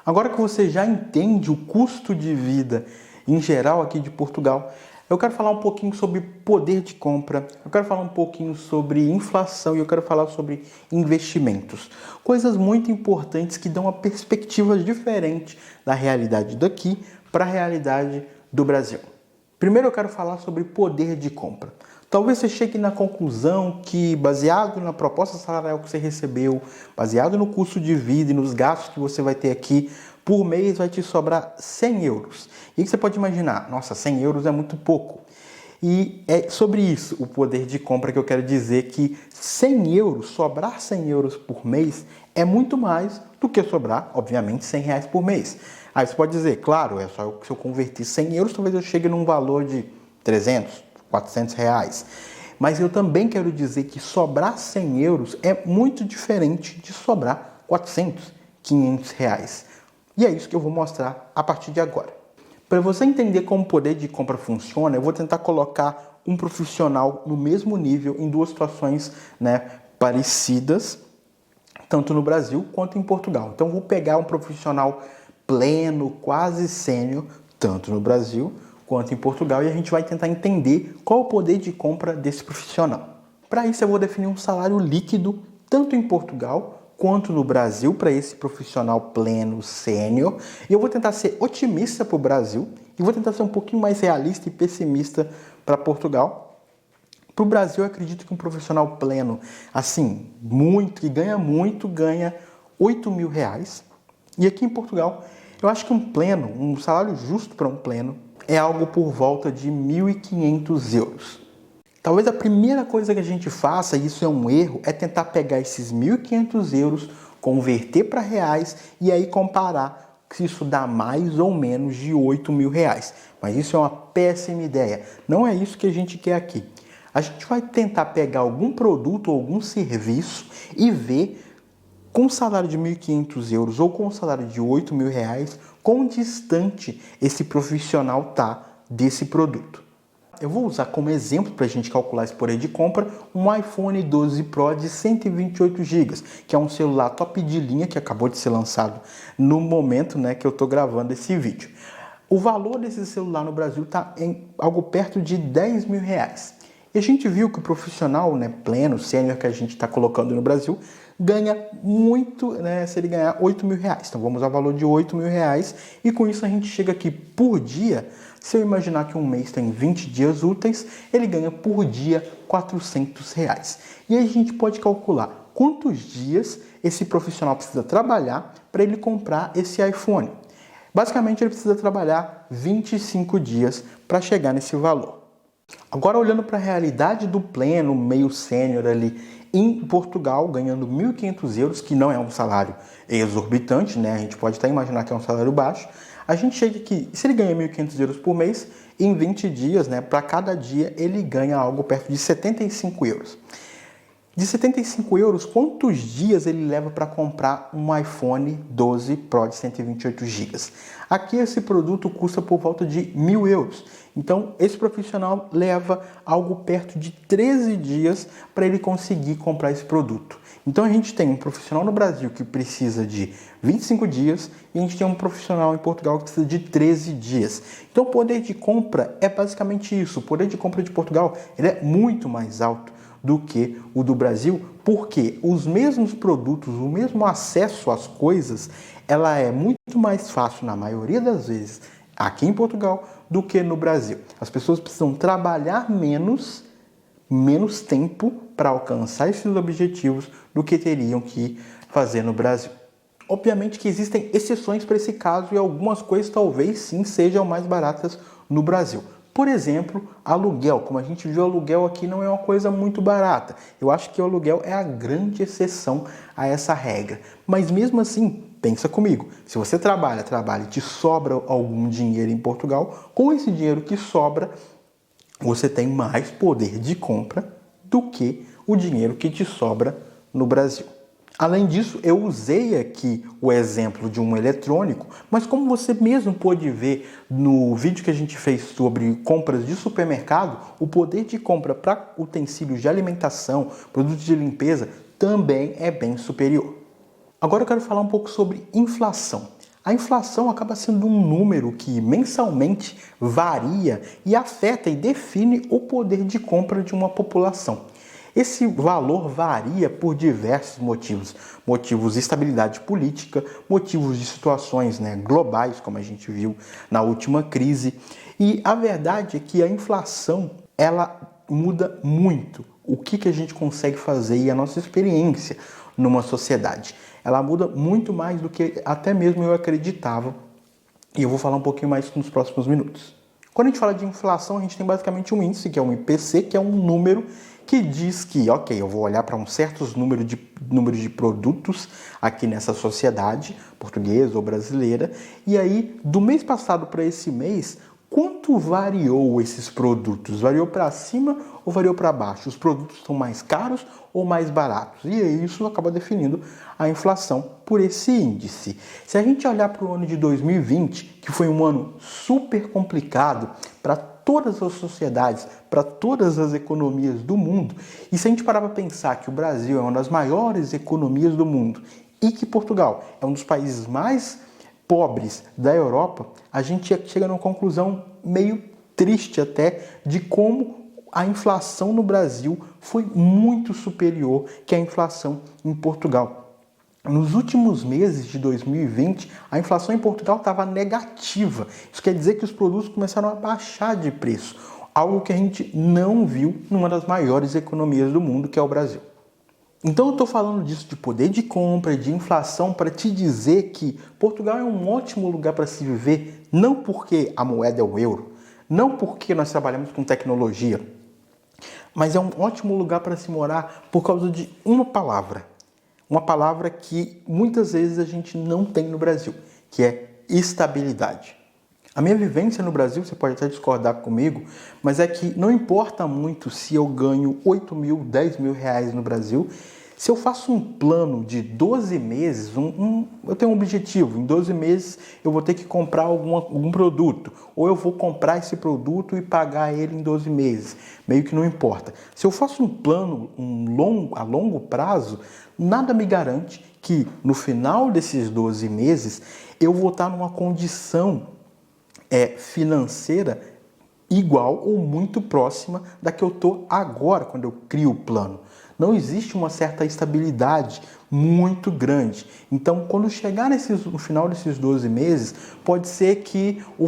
Agora que você já entende o custo de vida em geral aqui de Portugal, eu quero falar um pouquinho sobre poder de compra, eu quero falar um pouquinho sobre inflação e eu quero falar sobre investimentos. Coisas muito importantes que dão uma perspectiva diferente da realidade daqui para a realidade do Brasil. Primeiro eu quero falar sobre poder de compra. Talvez você chegue na conclusão que, baseado na proposta salarial que você recebeu, baseado no custo de vida e nos gastos que você vai ter aqui, por mês vai te sobrar 100 euros. E aí você pode imaginar, nossa, 100 euros é muito pouco. E é sobre isso o poder de compra que eu quero dizer que 100 euros, sobrar 100 euros por mês, é muito mais do que sobrar, obviamente, 100 reais por mês. Aí você pode dizer, claro, é só se eu converter 100 euros, talvez eu chegue num valor de 300, 400 reais. Mas eu também quero dizer que sobrar 100 euros é muito diferente de sobrar 400, 500 reais. E é isso que eu vou mostrar a partir de agora. Para você entender como o poder de compra funciona, eu vou tentar colocar um profissional no mesmo nível em duas situações, parecidas, tanto no Brasil quanto em Portugal. Então, eu vou pegar um profissional pleno, quase sênior, tanto no Brasil quanto em Portugal, e a gente vai tentar entender qual é o poder de compra desse profissional. Para isso, eu vou definir um salário líquido, tanto em Portugal quanto no Brasil, para esse profissional pleno, sênior. E eu vou tentar ser otimista para o Brasil e vou tentar ser um pouquinho mais realista e pessimista para Portugal. Para o Brasil, eu acredito que um profissional pleno, assim, que ganha muito, ganha 8 mil reais. E aqui em Portugal, eu acho que um salário justo para um pleno, é algo por volta de 1.500 euros. Talvez a primeira coisa que a gente faça, e isso é um erro, é tentar pegar esses 1.500 euros, converter para reais e aí comparar se isso dá mais ou menos de 8 mil reais. Mas isso é uma péssima ideia. Não é isso que a gente quer aqui. A gente vai tentar pegar algum produto ou algum serviço e ver, com um salário de 1.500 euros ou com um salário de 8 mil reais, quão distante esse profissional está desse produto. Eu vou usar como exemplo para a gente calcular esse poder de compra um iPhone 12 Pro de 128 GB, que é um celular top de linha que acabou de ser lançado no momento que eu estou gravando esse vídeo. O valor desse celular no Brasil está em algo perto de 10 mil reais. E a gente viu que o profissional pleno, sênior que a gente está colocando no Brasil, ganha muito, se ele ganhar 8 mil reais. Então vamos ao valor de 8 mil reais e com isso a gente chega aqui por dia. Se eu imaginar que um mês tem 20 dias úteis, ele ganha por dia 400 reais. E aí a gente pode calcular quantos dias esse profissional precisa trabalhar para ele comprar esse iPhone. Basicamente ele precisa trabalhar 25 dias para chegar nesse valor. Agora, olhando para a realidade do pleno, meio sênior ali em Portugal, ganhando 1.500 euros, que não é um salário exorbitante, a gente pode até imaginar que é um salário baixo, a gente chega aqui, se ele ganha 1.500 euros por mês, em 20 dias, para cada dia, ele ganha algo perto de 75 euros. De 75 euros, quantos dias ele leva para comprar um iPhone 12 Pro de 128 GB? Aqui esse produto custa por volta de 1.000 euros. Então, esse profissional leva algo perto de 13 dias para ele conseguir comprar esse produto. Então, a gente tem um profissional no Brasil que precisa de 25 dias e a gente tem um profissional em Portugal que precisa de 13 dias. Então, o poder de compra é basicamente isso. O poder de compra de Portugal ele é muito mais alto do que o do Brasil, porque os mesmos produtos, o mesmo acesso às coisas, ela é muito mais fácil, na maioria das vezes, aqui em Portugal, do que no Brasil. As pessoas precisam trabalhar menos tempo para alcançar esses objetivos do que teriam que fazer no Brasil. Obviamente que existem exceções para esse caso e algumas coisas talvez sim sejam mais baratas no Brasil. Por exemplo, aluguel. Como a gente viu, aluguel aqui não é uma coisa muito barata. Eu acho que o aluguel é a grande exceção a essa regra. Mas mesmo assim, pensa comigo. Se você trabalha e te sobra algum dinheiro em Portugal, com esse dinheiro que sobra, você tem mais poder de compra do que o dinheiro que te sobra no Brasil. Além disso, eu usei aqui o exemplo de um eletrônico, mas como você mesmo pôde ver no vídeo que a gente fez sobre compras de supermercado, o poder de compra para utensílios de alimentação, produtos de limpeza, também é bem superior. Agora eu quero falar um pouco sobre inflação. A inflação acaba sendo um número que mensalmente varia e afeta e define o poder de compra de uma população. Esse valor varia por diversos motivos. Motivos de estabilidade política, motivos de situações globais, como a gente viu na última crise. E a verdade é que a inflação, ela muda muito o que a gente consegue fazer e a nossa experiência numa sociedade. Ela muda muito mais do que até mesmo eu acreditava. E eu vou falar um pouquinho mais nos próximos minutos. Quando a gente fala de inflação, a gente tem basicamente um índice, que é um IPC, que é um número que diz que, ok, eu vou olhar para um certos números de produtos aqui nessa sociedade portuguesa ou brasileira, e aí, do mês passado para esse mês, quanto variou esses produtos? Variou para cima ou variou para baixo? Os produtos estão mais caros ou mais baratos? E aí isso acaba definindo a inflação por esse índice. Se a gente olhar para o ano de 2020, que foi um ano super complicado para todas as sociedades, para todas as economias do mundo, e se a gente parar para pensar que o Brasil é uma das maiores economias do mundo e que Portugal é um dos países mais pobres da Europa, a gente chega numa conclusão meio triste até de como a inflação no Brasil foi muito superior que a inflação em Portugal. Nos últimos meses de 2020, a inflação em Portugal estava negativa. Isso quer dizer que os produtos começaram a baixar de preço, algo que a gente não viu numa das maiores economias do mundo, que é o Brasil. Então eu estou falando disso de poder de compra, de inflação, para te dizer que Portugal é um ótimo lugar para se viver, não porque a moeda é o euro, não porque nós trabalhamos com tecnologia, mas é um ótimo lugar para se morar por causa de uma palavra que muitas vezes a gente não tem no Brasil, que é estabilidade. A minha vivência no Brasil, você pode até discordar comigo, mas é que não importa muito se eu ganho 8 mil, 10 mil reais no Brasil, se eu faço um plano de 12 meses, eu tenho um objetivo, em 12 meses eu vou ter que comprar algum produto, ou eu vou comprar esse produto e pagar ele em 12 meses, meio que não importa. Se eu faço um plano a longo prazo, nada me garante que no final desses 12 meses eu vou estar numa condição financeira igual ou muito próxima da que eu estou agora quando eu crio o plano. Não existe uma certa estabilidade muito grande. Então, quando chegar no final desses 12 meses, pode ser que o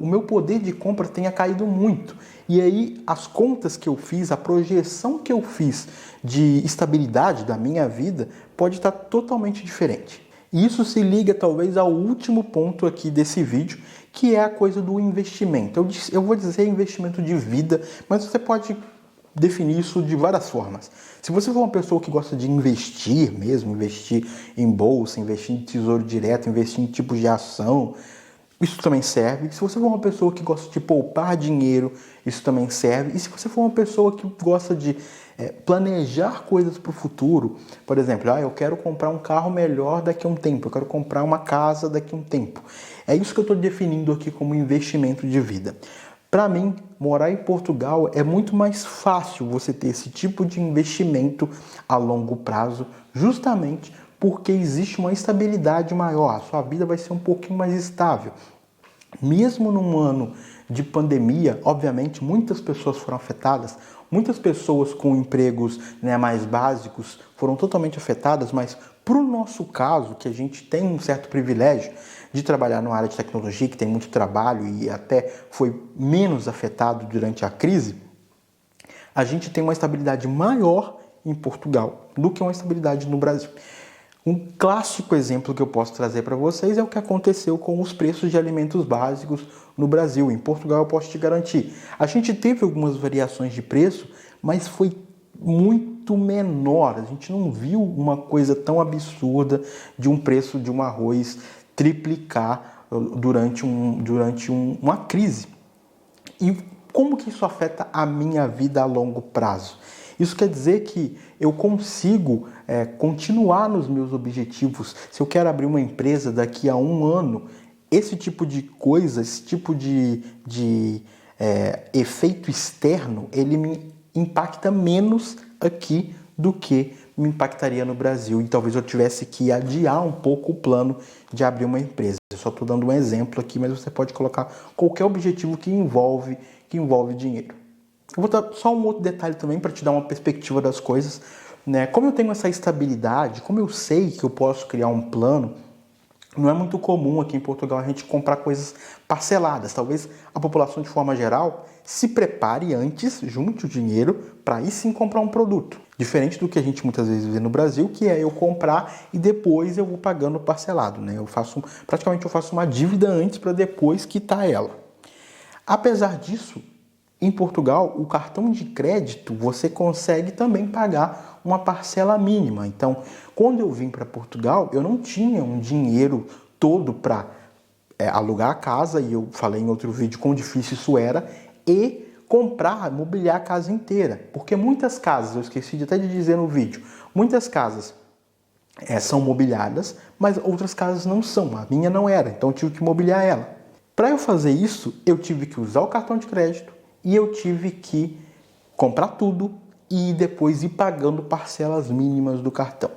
meu poder de compra tenha caído muito. E aí, as contas que eu fiz, a projeção que eu fiz de estabilidade da minha vida pode estar totalmente diferente. E isso se liga talvez ao último ponto aqui desse vídeo, que é a coisa do investimento. Eu vou dizer investimento de vida, mas você pode definir isso de várias formas. Se você for uma pessoa que gosta de investir mesmo, investir em bolsa, investir em tesouro direto, investir em tipos de ação, isso também serve. Se você for uma pessoa que gosta de poupar dinheiro, isso também serve. E se você for uma pessoa que gosta de planejar coisas para o futuro, por exemplo, eu quero comprar um carro melhor daqui a um tempo, eu quero comprar uma casa daqui a um tempo. É isso que eu estou definindo aqui como investimento de vida. Para mim, morar em Portugal é muito mais fácil você ter esse tipo de investimento a longo prazo, justamente porque existe uma estabilidade maior, a sua vida vai ser um pouquinho mais estável. Mesmo num ano de pandemia, obviamente, muitas pessoas foram afetadas, muitas pessoas com empregos mais básicos foram totalmente afetadas, mas para o nosso caso, que a gente tem um certo privilégio de trabalhar numa área de tecnologia, que tem muito trabalho e até foi menos afetado durante a crise, a gente tem uma estabilidade maior em Portugal do que uma estabilidade no Brasil. Um clássico exemplo que eu posso trazer para vocês é o que aconteceu com os preços de alimentos básicos no Brasil. Em Portugal eu posso te garantir. A gente teve algumas variações de preço, mas foi muito menor. A gente não viu uma coisa tão absurda de um preço de um arroz triplicar durante uma crise. E como que isso afeta a minha vida a longo prazo? Isso quer dizer que eu consigo continuar nos meus objetivos. Se eu quero abrir uma empresa daqui a um ano, esse tipo de coisa, esse tipo de efeito externo, ele me impacta menos aqui do que me impactaria no Brasil e talvez eu tivesse que adiar um pouco o plano de abrir uma empresa. Eu só estou dando um exemplo aqui, mas você pode colocar qualquer objetivo que envolve dinheiro. Eu vou dar só um outro detalhe também para te dar uma perspectiva das coisas, né? Como eu tenho essa estabilidade, como eu sei que eu posso criar um plano, não é muito comum aqui em Portugal a gente comprar coisas parceladas. Talvez a população de forma geral se prepare antes, junte o dinheiro, para aí sim comprar um produto. Diferente do que a gente muitas vezes vê no Brasil, que é eu comprar e depois eu vou pagando parcelado, né? Praticamente eu faço uma dívida antes para depois quitar ela. Apesar disso, em Portugal, o cartão de crédito você consegue também pagar uma parcela mínima. Então, quando eu vim para Portugal, eu não tinha um dinheiro todo para alugar a casa, e eu falei em outro vídeo quão difícil isso era, e comprar, mobiliar a casa inteira. Porque muitas casas, eu esqueci até de dizer no vídeo, muitas casas são mobiliadas, mas outras casas não são. A minha não era, então eu tive que mobiliar ela. Para eu fazer isso, eu tive que usar o cartão de crédito e eu tive que comprar tudo e depois ir pagando parcelas mínimas do cartão.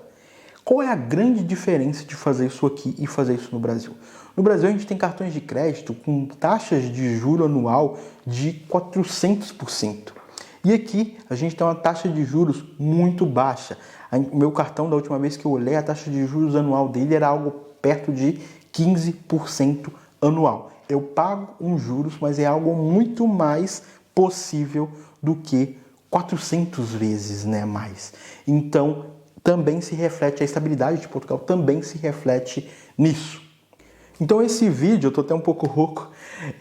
Qual é a grande diferença de fazer isso aqui e fazer isso no Brasil? No Brasil a gente tem cartões de crédito com taxas de juro anual de 400%. E aqui a gente tem uma taxa de juros muito baixa. O meu cartão, da última vez que eu olhei, a taxa de juros anual dele era algo perto de 15% anual. Eu pago uns juros, mas é algo muito mais possível do que 400 vezes, né, mais. Então, também se reflete, a estabilidade de Portugal também se reflete nisso. Então esse vídeo, eu tô até um pouco rouco,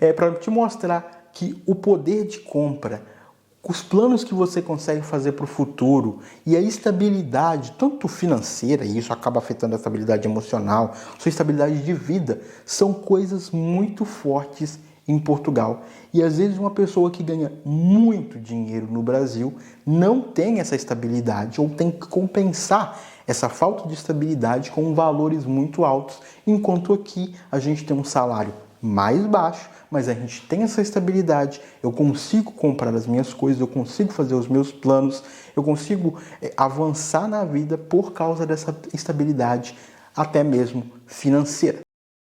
é para te mostrar que o poder de compra, os planos que você consegue fazer para o futuro e a estabilidade, tanto financeira, e isso acaba afetando a estabilidade emocional, sua estabilidade de vida, são coisas muito fortes em Portugal. E às vezes uma pessoa que ganha muito dinheiro no Brasil não tem essa estabilidade ou tem que compensar essa falta de estabilidade com valores muito altos, enquanto aqui a gente tem um salário mais baixo, mas a gente tem essa estabilidade, eu consigo comprar as minhas coisas, eu consigo fazer os meus planos, eu consigo avançar na vida por causa dessa estabilidade, até mesmo financeira.